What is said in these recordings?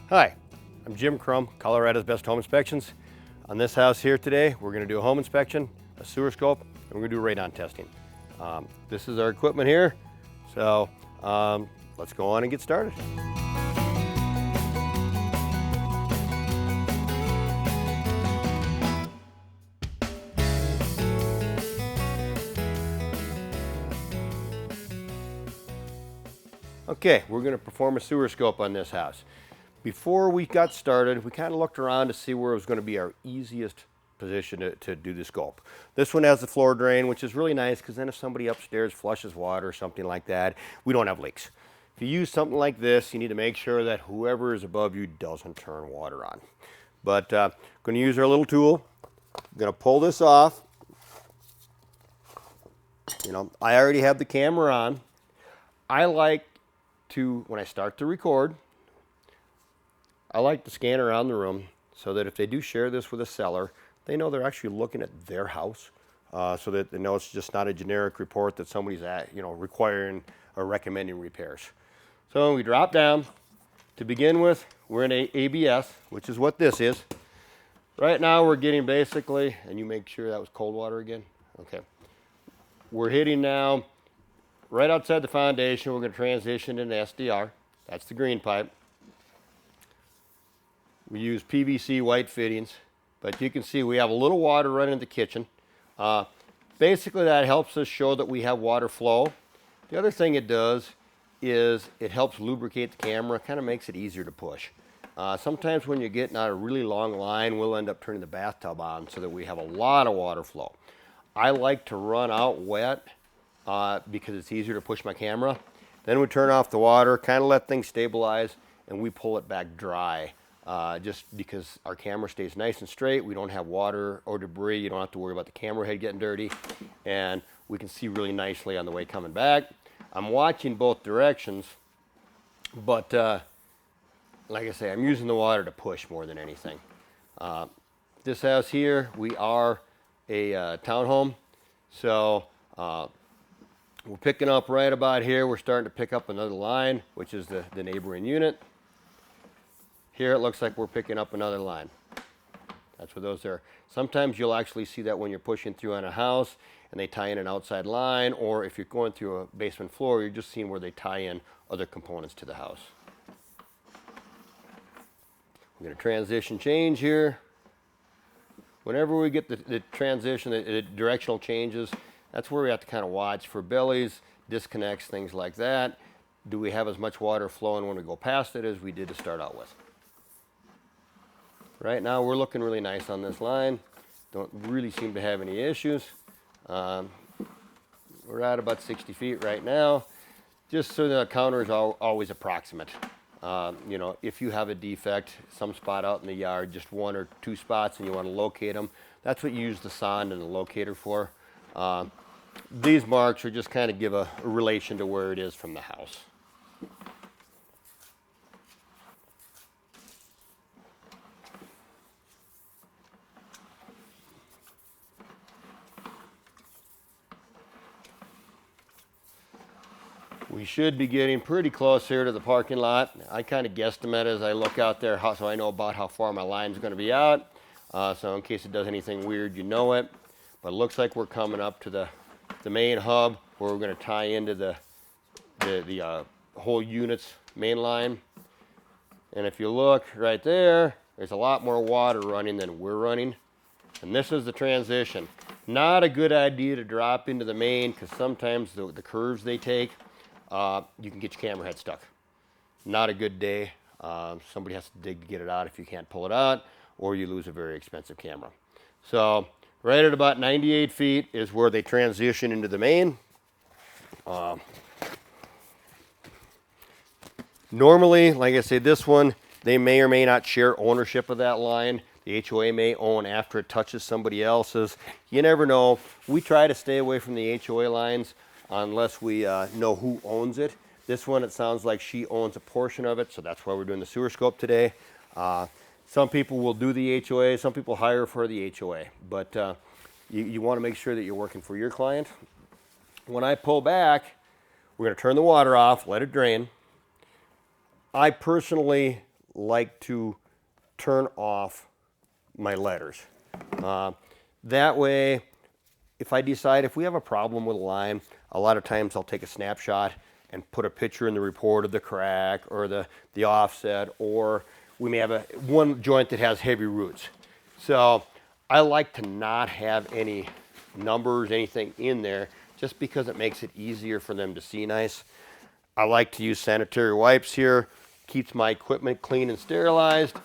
Hi, I'm Jim Krumm, Colorado's Best Home Inspections. On this house here today, we're going to do a home inspection, a sewer scope, and we're going to do radon testing. This is our equipment here, so let's go on and get started. Okay, we're going to perform a sewer scope on this house. Before we got started, we kind of looked around to see where it was going to be our easiest position to do the scope. This one has the floor drain, which is really nice because then if somebody upstairs flushes water or something like that, we don't have leaks. If you use something like this, you need to make sure that whoever is above you doesn't turn water on. But I'm going to use our little tool. I'm going to pull this off. You know, I already have the camera on. I like to, when I start to record, I like to scan around the room so that if they do share this with a seller, they know they're actually looking at their house, so that they know it's just not a generic report that somebody's requiring or recommending repairs. So we drop down. To begin with, we're in ABS, which is what this is. Right now we're getting basically, and you make sure that was cold water again. Okay. We're hitting now right outside the foundation. We're going to transition into SDR. That's the green pipe. We use PVC white fittings, but you can see we have a little water running in the kitchen. Basically that helps us show that we have water flow. The other thing it does is it helps lubricate the camera, kind of makes it easier to push. Sometimes when you're getting out a really long line, we'll end up turning the bathtub on so that we have a lot of water flow. I like to run out wet because it's easier to push my camera. Then we turn off the water, kind of let things stabilize, and we pull it back dry. Just because our camera stays nice and straight, we don't have water or debris, you don't have to worry about the camera head getting dirty, and we can see really nicely on the way coming back. I'm watching both directions, but like I say, I'm using the water to push more than anything. This house here, we are a townhome, so we're picking up right about here. We're starting to pick up another line, which is the neighboring unit. Here it looks like we're picking up another line. That's what those are. Sometimes you'll actually see that when you're pushing through on a house and they tie in an outside line, or if you're going through a basement floor, you're just seeing where they tie in other components to the house. We're going to transition change here. Whenever we get the transition, the directional changes, that's where we have to kind of watch for bellies, disconnects, things like that. Do we have as much water flowing when we go past it as we did to start out with? Right now we're looking really nice on this line. Don't really seem to have any issues. We're at about 60 feet right now. Just so the counter is always approximate. You know, if you have a defect, some spot out in the yard, just one or two spots, and you want to locate them, that's what you use the sonde and the locator for. These marks are just kind of give a relation to where it is from the house. We should be getting pretty close here to the parking lot. I kind of guesstimate as I look out there, so I know about how far my line's going to be out. So in case it does anything weird, you know it. But it looks like we're coming up to the main hub where we're going to tie into the whole unit's main line. And if you look right there, there's a lot more water running than we're running. And this is the transition. Not a good idea to drop into the main because sometimes the curves they take, you can get your camera head stuck. Not a good day. Somebody has to dig to get it out if you can't pull it out, or you lose a very expensive camera. So right at about 98 feet is where they transition into the main. Normally, like I say, this one, they may or may not share ownership of that line. The HOA may own after it touches somebody else's. You never know. We try to stay away from the HOA lines unless we know who owns it. This one, it sounds like she owns a portion of it, so that's why we're doing the sewer scope today. Some people will do the HOA, some people hire for the HOA, but you want to make sure that you're working for your client. When I pull back, we're going to turn the water off, let it drain. I personally like to turn off my letters. That way, if I decide if we have a problem with a line, a lot of times I'll take a snapshot and put a picture in the report of the crack or the offset, or we may have one joint that has heavy roots. So I like to not have any numbers, anything in there, just because it makes it easier for them to see nice. I like to use sanitary wipes here, keeps my equipment clean and sterilized.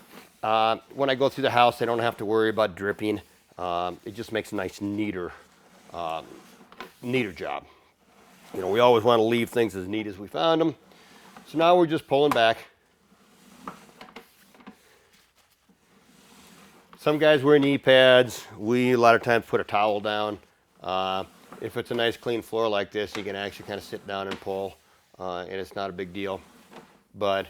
When I go through the house, I don't have to worry about dripping. It just makes a nice, neater job. You know, we always want to leave things as neat as we found them. So now we're just pulling back. Some guys wear knee pads. We a lot of times put a towel down. If it's a nice clean floor like this, you can actually kind of sit down and pull, and it's not a big deal. But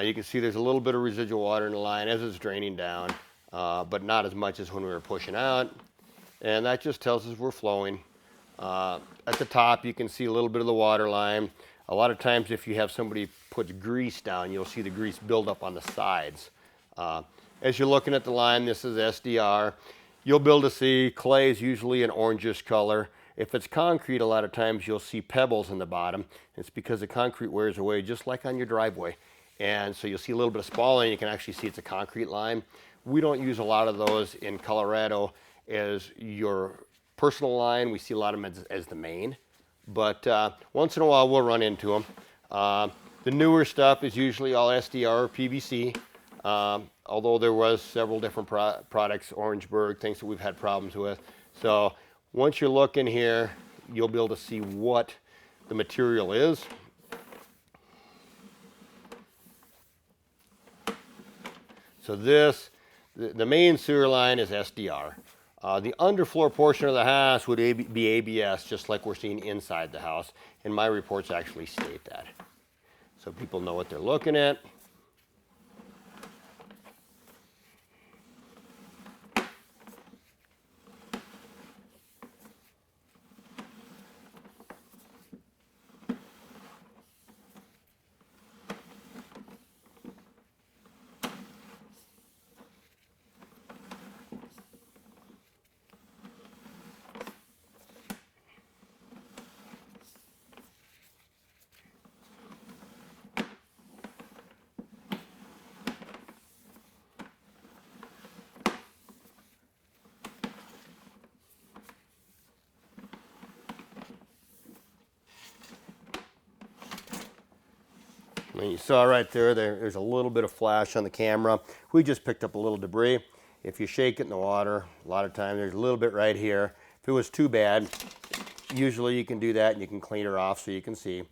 you can see there's a little bit of residual water in the line as it's draining down, but not as much as when we were pushing out. And that just tells us we're flowing. At the top, you can see a little bit of the water line. A lot of times if you have somebody put grease down, you'll see the grease build up on the sides. As you're looking at the line, this is SDR. You'll be able to see clay is usually an orangish color. If it's concrete, a lot of times you'll see pebbles in the bottom. It's because the concrete wears away, just like on your driveway. And so you'll see a little bit of spalling. You can actually see it's a concrete line. We don't use a lot of those in Colorado as your personal line. We see a lot of them as the main. But once in a while, we'll run into them. The newer stuff is usually all SDR or PVC. Although there was several different products, Orangeburg, things that we've had problems with. So once you look in here, you'll be able to see what the material is. So this, the main sewer line is SDR. The underfloor portion of the house would be ABS, just like we're seeing inside the house. And my reports actually state that. So people know what they're looking at. And you saw right there's a little bit of flash on the camera. We just picked up a little debris. If you shake it in the water, a lot of times there's a little bit right here. If it was too bad, usually you can do that and you can clean it off so you can see.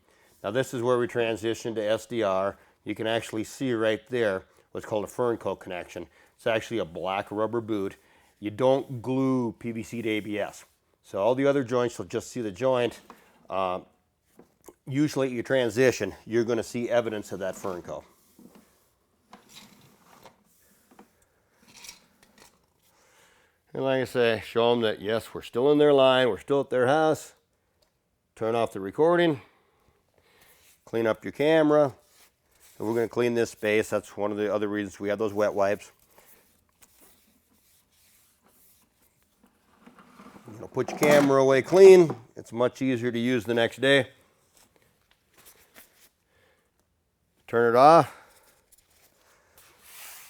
Now this is where we transition to SDR. You can actually see right there what's called a fern coat connection. It's actually a black rubber boot. You don't glue PVC to ABS. So all the other joints, you'll just see the joint. Usually at your transition, you're going to see evidence of that fern coat. And like I say, show them that yes, we're still in their line, we're still at their house. Turn off the recording, clean up your camera, and we're going to clean this space. That's one of the other reasons we have those wet wipes. You know, put your camera away clean. It's much easier to use the next day. Turn it off.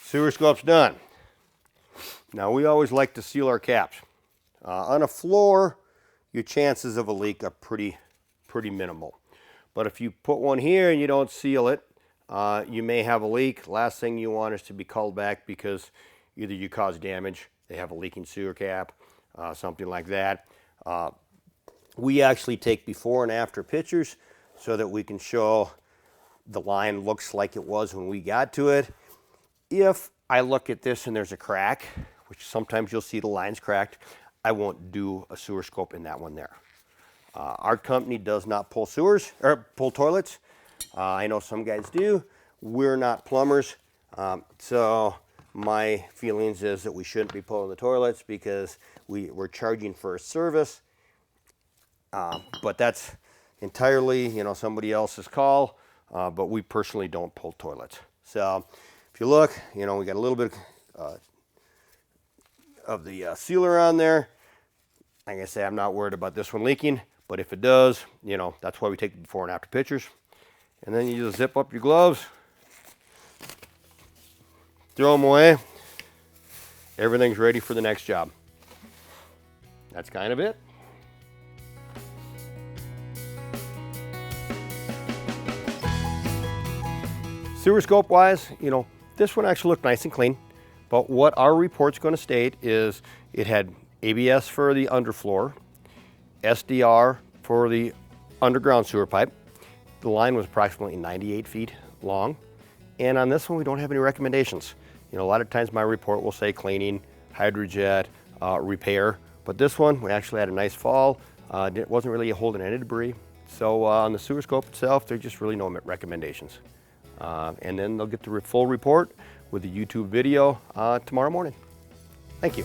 Sewer scope's done. Now we always like to seal our caps. On a floor, your chances of a leak are pretty minimal. But if you put one here and you don't seal it, you may have a leak. Last thing you want is to be called back because either you cause damage, they have a leaking sewer cap, something like that. We actually take before and after pictures so that we can show the line looks like it was when we got to it. If I look at this and there's a crack, which sometimes you'll see the lines cracked, I won't do a sewer scope in that one there. Our company does not pull sewers or pull toilets. I know some guys do. We're not plumbers. So my feelings is that we shouldn't be pulling the toilets because we're charging for a service. But that's entirely, somebody else's call. But we personally don't pull toilets. So If you look, you know, we got a little bit of the sealer on there. Like I say, I'm not worried about this one leaking, but if it does, you know, that's why we take the before and after pictures. And then you just zip up your gloves, throw them away. Everything's ready for the next job. That's kind of it. Sewer scope wise, you know, this one actually looked nice and clean, but what our report's going to state is it had ABS for the underfloor, SDR for the underground sewer pipe. The line was approximately 98 feet long, and on this one we don't have any recommendations. You know, a lot of times my report will say cleaning, hydrojet, repair, but this one we actually had a nice fall. It wasn't really holding any debris. So on the sewer scope itself, there's just really no recommendations. And then they'll get the full report with the YouTube video tomorrow morning. Thank you.